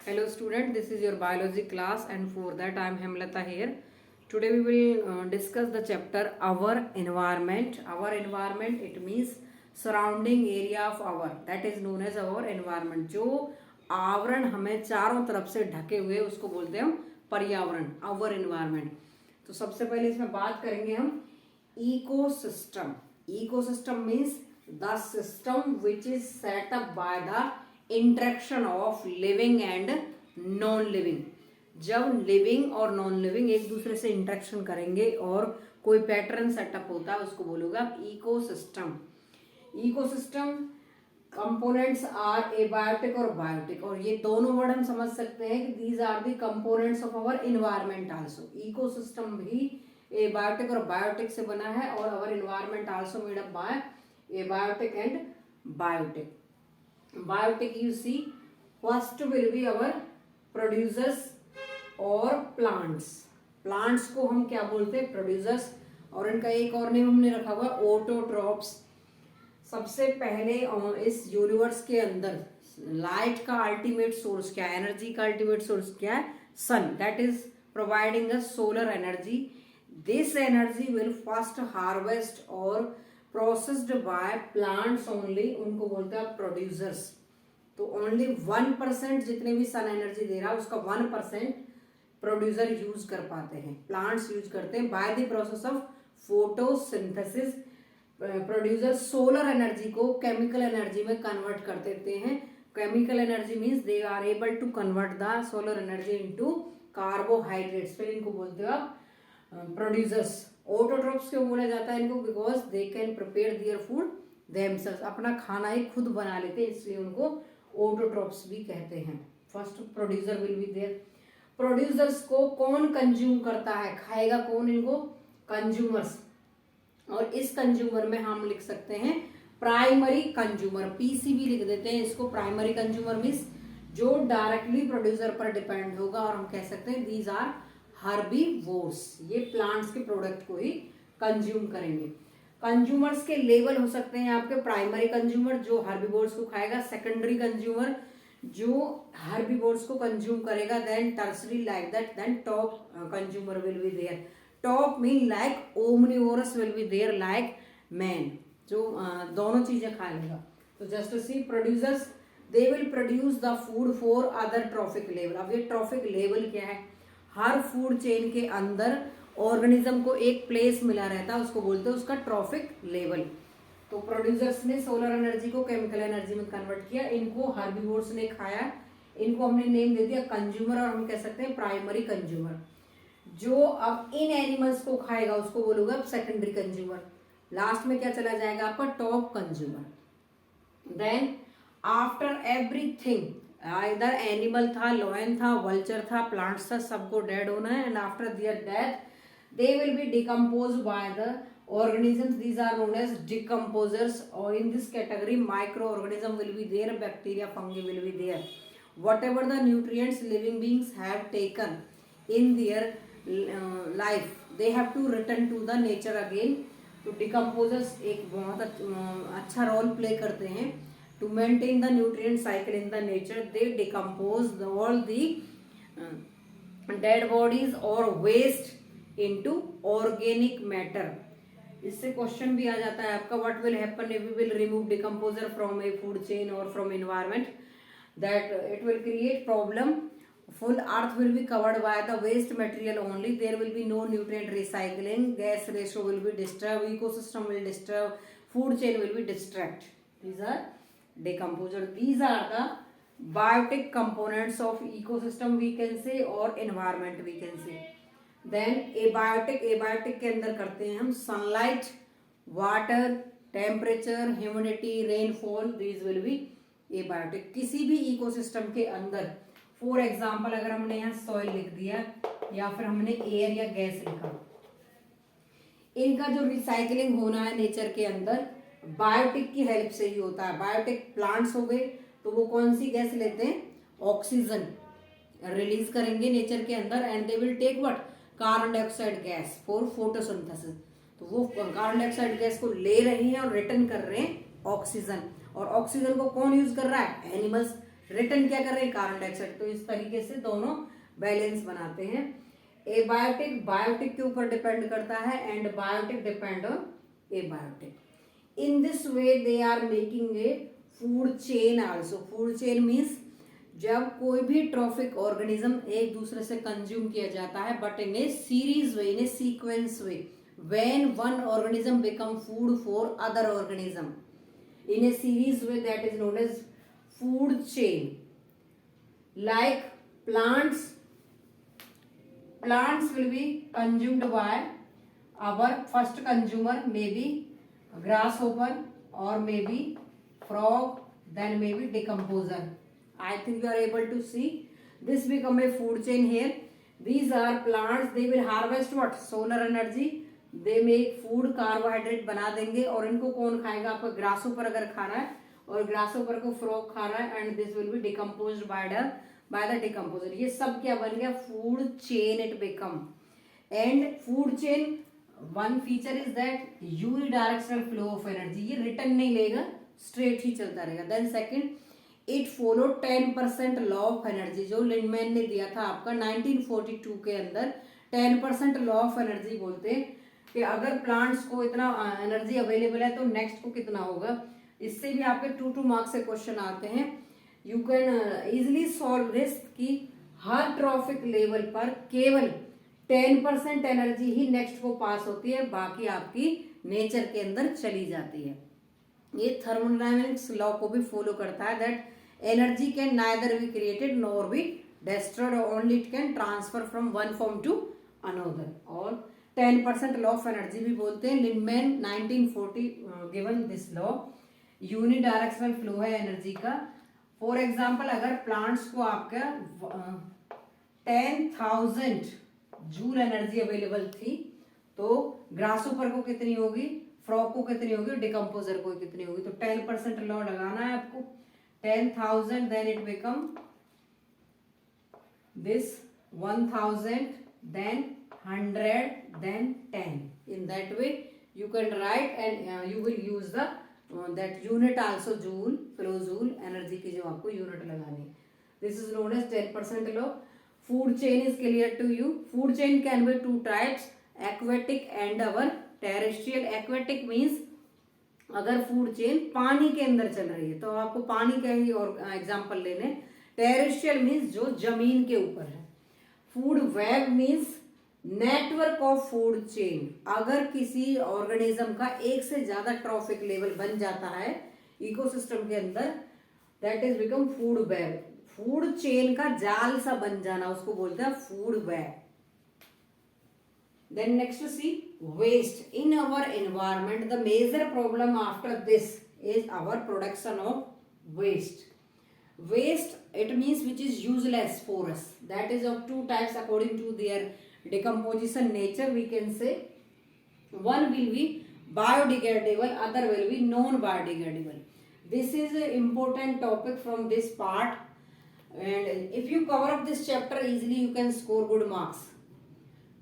Hello student, this is your biology class and for that I am Hemlata here. Today we will discuss the chapter our environment. Our environment it means surrounding area of our, that is known as our environment. जो आवरण हमें चारों तरफ से ढके हुए उसको बोलते हैं हम पर्यावरण, our environment. तो सबसे पहले इसमें बात करेंगे हम ecosystem. Ecosystem means the system which is set up by the interaction of living and non living. जब लिविंग और नॉन लिविंग एक दूसरे से इंटरेक्शन करेंगे और कोई पैटर्न सेटअप होता है उसको बोलोगे आप ecosystem. Ecosystem components are abiotic और बायोटिक, और ये दोनों वर्ड हम समझ सकते हैं कि these are the components of our environment also. Ecosystem भी एबायोटिक और बायोटिक से बना है और our environment also made up by abiotic and biotic. Biotic you see first will be our producers और plants. Plants को हम क्या बोलते हैं? Producers. और इनका एक और नेम हमने रखा हुआ ऑटोट्रॉप्स. सबसे पहले इस यूनिवर्स के अंदर लाइट का अल्टीमेट सोर्स क्या है, एनर्जी का अल्टीमेट सोर्स क्या है? Sun. That is providing a solar energy. This energy will first harvest और प्रोसेस्ड बाय प्लांट्स ओनली, उनको बोलते हैं प्रोड्यूसर्स. तो ओनली 1% जितने भी सन एनर्जी दे रहा है उसका 1% प्रोड्यूसर यूज कर पाते हैं, प्लांट्स यूज करते हैं. By the process of photosynthesis producer solar energy को केमिकल एनर्जी में कन्वर्ट कर देते हैं. Chemical energy means they are able to convert the solar energy into carbohydrates. फिर इनको बोलते हो आप प्रोड्यूसर्स. ऑटोट्रॉप्स क्यों बोला जाता है इनको? Because they can prepare their food themselves. अपना खाना ही खुद बना लेते हैं, इसलिए उनको ऑटोट्रॉप्स भी कहते हैं. First producer will be there. Producers को कौन कंज्यूम करता है, खाएगा कौन इनको? कंज्यूमर्स. और इस कंज्यूमर में हम लिख सकते हैं प्राइमरी कंज्यूमर, पीसीबी लिख देते हैं इसको. प्राइमरी कंज्यूमर मीन्स जो डायरेक्टली प्रोड्यूसर पर डिपेंड होगा, और हम कह सकते हैं दीज आर हर्बीवोर्स. ये प्लांट्स के प्रोडक्ट को ही कंज्यूम करेंगे. कंज्यूमर्स के लेवल हो सकते हैं आपके प्राइमरी कंज्यूमर जो हर्बीवोर्स को खाएगा, सेकेंडरी कंज्यूमर जो हर्बीवोर्स को कंज्यूम करेगा, then tertiary like that, then top consumer will be there. Top mean like omnivorous will be there like man, जो दोनों चीजें खा लेगा. तो just see producers they will produce the food for other trophic level. अब ये trophic level क्या है? हर फूड चेन के अंदर ऑर्गेनिज्म को एक प्लेस मिला रहता है, उसको बोलते हैं उसका ट्रॉफिक लेवल. तो प्रोड्यूसर्स ने सोलर एनर्जी को केमिकल एनर्जी में कन्वर्ट किया, इनको हर्बीवोर्स ने खाया, इनको हमने नेम दे दिया कंज्यूमर, और हम कह सकते हैं प्राइमरी कंज्यूमर. जो अब इन एनिमल्स को खाएगा उसको बोलोगे अब सेकेंडरी कंज्यूमर. लास्ट में क्या चला जाएगा आपका? Top consumer. Then after everything, इधर एनिमल था, लॉयन था, वल्चर था, प्लांट्स था, सबको डेड होना है. And after their death they will be decompose by the organisms. These are known as decomposers, or in this category microorganism will be there, bacteria, fungi will be there. Whatever the nutrients living beings have taken in their life, they have to return to the nature again. तो decomposers एक बहुत अच्छा role play करते हैं to maintain the nutrient cycle in the nature. They decompose all the dead bodies or waste into organic matter. इससे question भी आ जाता है आपका, what will happen if we will remove decomposer from a food chain और from environment? That it will create problem. Full earth will be covered by the waste material only. There will be no nutrient recycling. Gas ratio will be disturb. Ecosystem will disturb. Food chain will be distract. These are decomposer. These are the biotic components of ecosystem we can say, or environment we can say. Then abiotic के अंदर करते हैं हम sunlight, water, temperature, humidity, rainfall. These will be abiotic. किसी भी ecosystem के अंदर, for example अगर हमने यहाँ soil लिख दिया या फिर हमने air या गैस लिखा, इनका जो रिसाइकलिंग होना है नेचर के अंदर बायोटिक की हेल्प से ही होता है. बायोटिक प्लांट्स हो गए तो वो कौन सी गैस लेते हैं? ऑक्सीजन रिलीज करेंगे नेचर के अंदर, and they will take what? Carbon dioxide gas for photosynthesis. तो वो कार्बन डाइऑक्साइड गैस को ले रहे हैं और रिटर्न कर रहे हैं ऑक्सीजन. और ऑक्सीजन को कौन यूज कर रहा है? एनिमल्स. रिटर्न क्या कर रहे हैं, कार्बन डाइऑक्साइड। तो इस तरीके से दोनों बैलेंस बनाते हैं। एबायोटिक बायोटिक के ऊपर डिपेंड करता है and biotic depend on abiotic. In this way they are making a food chain also. Food chain means जब कोई भी ट्रॉफिक ऑर्गेनिज्म एक दूसरे से कंज्यूम किया जाता है, but in A series way, in A sequence way, when one organism become food for other organism in a series way, that is known as food chain. Like plants will be consumed by our first consumer, maybe grasshopper or maybe frog, then maybe decomposer. I think you are able to see this become a food chain here. These are plants, they will harvest what, solar energy, they make food, carbohydrate बना देंगे, और इनको कौन खाएगा, आपका grasshopper अगर खा रहा है और ग्रासोपर को फ्रॉग खा रहा है, and this will be decomposed by the decomposer. ये सब क्या बन गया, food chain it become. And food chain one feature is that unidirectional flow of energy, ये रिटर्न नहीं लेगा, स्ट्रेट ही चलता रहेगा। Then second, it follow 10% law of energy, जो लिंडमैन ने दिया था आपका 1942 के अंदर। 10% लॉ ऑफ एनर्जी बोलते हैं कि अगर प्लांट्स को इतना एनर्जी अवेलेबल है तो नेक्स्ट को कितना होगा। इससे भी आपके 2 मार्क्स से क्वेश्चन आते हैं। You can easily solve this कि हर ट्रॉफिक लेवल पर केवल 10% एनर्जी ही नेक्स्ट को पास होती है, बाकी आपकी नेचर के अंदर चली जाती है। ये थर्मोडायनेमिक्स लॉ को भी फॉलो करता है, that energy can neither be created nor be destroyed, only it can transfer from one form to another. और 10% लॉ ऑफ एनर्जी भी बोलते हैं। Lindeman 1940 given this law. Unidirectional flow है एनर्जी का। फॉर एग्जांपल, अगर plants को आपका 10,000 joule energy available थी, तो ग्रासोपर को कितनी होगी, फ्रॉग को कितनी होगी, डिकम्पोजर को कितनी होगी। तो 10% लॉ लगाना है आपको। 10,000 then it become this 1,000 then 100 then 10. In that way you can write, and you will use the that unit also, joule, kilojoule energy की जो आपको यूनिट लगानी है। This is known as 10% law. Food chain is clear to you. Food chain can be 2 types, aquatic and our terrestrial. Aquatic means अगर food chain पानी के अंदर चल रही है तो आपको पानी का ही और एग्जाम्पल लेने। टेरेस्ट्रियल मीन्स जो जमीन के ऊपर है। Food web means network of food chain. अगर किसी ऑर्गेनिज्म का एक से ज्यादा ट्रॉफिक लेवल बन जाता है इकोसिस्टम के अंदर, that is become food web. Food chain का जाल सा बन जाना, उसको बोलते हैं food web. Then next see waste in our environment. The major problem after this is our production of waste. Waste, it means which is useless for us. That is of 2 types according to their decomposition nature. We can say one will be biodegradable, other will be non-biodegradable. This is an important topic from this part, and if you cover up this chapter easily, you can score good marks.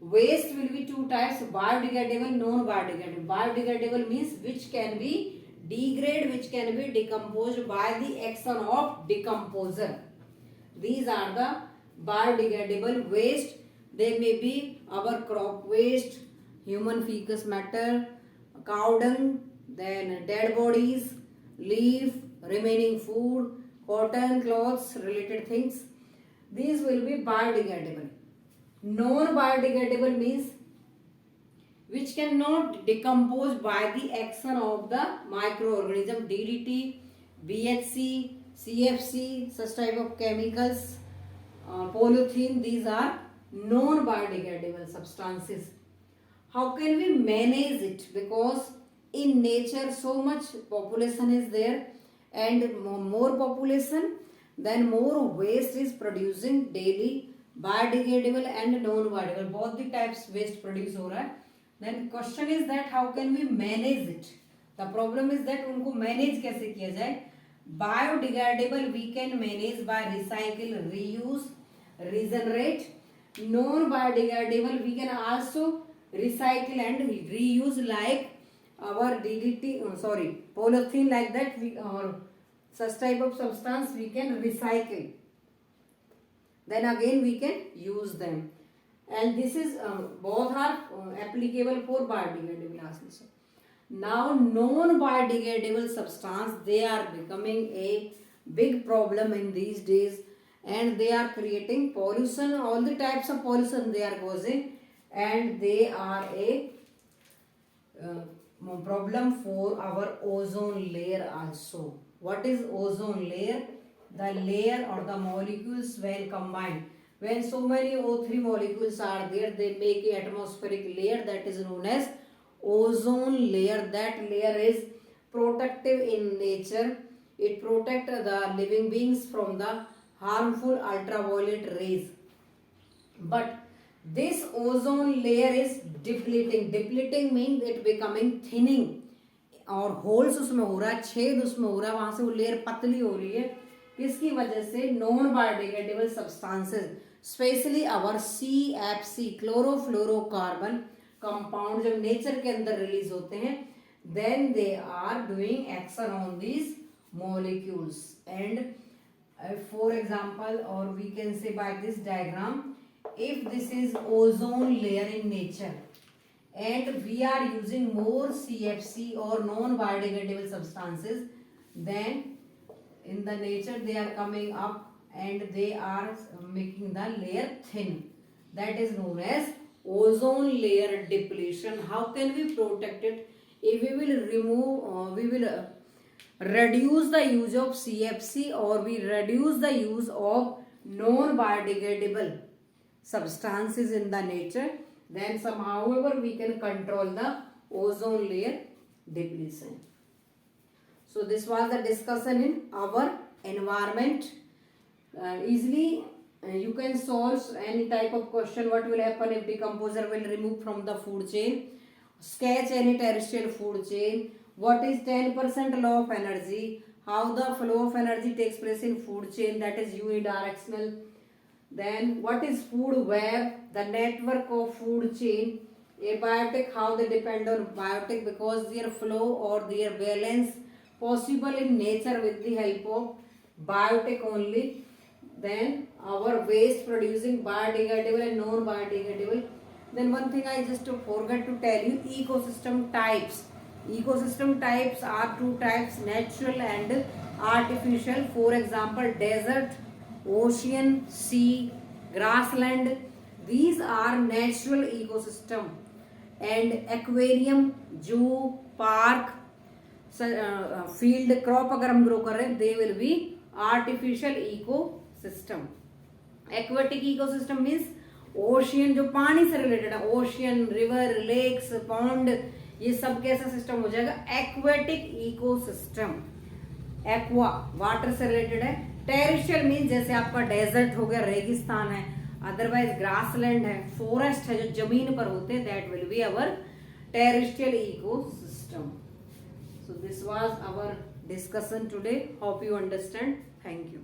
Waste will be 2 types, biodegradable, non-biodegradable. Biodegradable means which can be degrade, which can be decomposed by the action of decomposer. These are the biodegradable waste. They may be our crop waste, human fecal matter, cow dung, then dead bodies, leaf, remaining food, cotton, clothes, related things. These will be biodegradable. Non-biodegradable means which cannot decompose by the action of the microorganism, DDT, BHC, CFC, such type of chemicals, polythene. These are non-biodegradable substances. How can we manage it? Because in nature so much population is there, and more population, then more waste is producing daily. Biodegradable and non-biodegradable, both the types waste produce हो रहा है. Then question is that how can we manage it? The problem is that उनको manage कैसे किया जाए? Biodegradable we can manage by recycle, reuse, regenerate. Non-biodegradable we can also recycle and reuse, like our DDT, polythene, like that, we or such type of substance we can recycle, then again we can use them, and this is both are applicable for biodegradable also. Now non-biodegradable substance, they are becoming a big problem in these days, and they are creating pollution, all the types of pollution they are causing, and they are a problem for our ozone layer also. What is ozone layer? The layer or the molecules when combined. When so many O3 molecules are there, they make a atmospheric layer that is known as ozone layer. That layer is protective in nature. It protects the living beings from the harmful ultraviolet rays. But this ozone layer is depleting. Depleting means it becoming thinning. और holes उसमें हो रहा है, छेद उसमें हो रहा है, वहां से वो लेयर पतली हो रही है. किसकी वजह से? Non biodegradable substances, specially our CFC chlorofluorocarbon compound जब नेचर के अंदर रिलीज होते हैं, then they are doing action on these molecules. And for example, or we can say by this diagram, if this is ozone layer in nature and we are using more CFC or non-biodegradable substances, then in the nature they are coming up and they are making the layer thin. That is known as ozone layer depletion. How can we protect it? If we will remove, we will reduce the use of CFC or we reduce the use of non-biodegradable substances in the nature, then somehow we can control the ozone layer depletion. So this was the discussion in our environment. Easily you can solve any type of question. What will happen if decomposer will remove from the food chain? Sketch any terrestrial food chain. What is 10% law of energy? How the flow of energy takes place in food chain, that is unidirectional. Then what is food web? The network of food chain. Abiotic, how they depend on biotic, because their flow or their balance possible in nature with the help of biotic only. Then our waste producing biodegradable and non-biodegradable. Then one thing I just forgot to tell you, ecosystem types. Ecosystem types are two types, natural and artificial. For example, desert, ocean, sea, grassland. These are natural ecosystem. And aquarium, zoo, park, field crop अगर हम grow कर रहे हैं, they will be artificial ecosystem. Aquatic ecosystem means ocean, जो पानी से related है, ocean, river, lakes, pond, ये सब कैसा सिस्टम हो जाएगा? Aquatic ecosystem. एक्वा वाटर से रिलेटेड है. टेरिशियल मीन जैसे आपका डेजर्ट हो गया, रेगिस्तान है, अदरवाइज ग्रासलैंड है, फॉरेस्ट है जो जमीन पर होते हैं, that will be our terrestrial ecosystem. So this was our discussion today. Hope you understand. Thank you.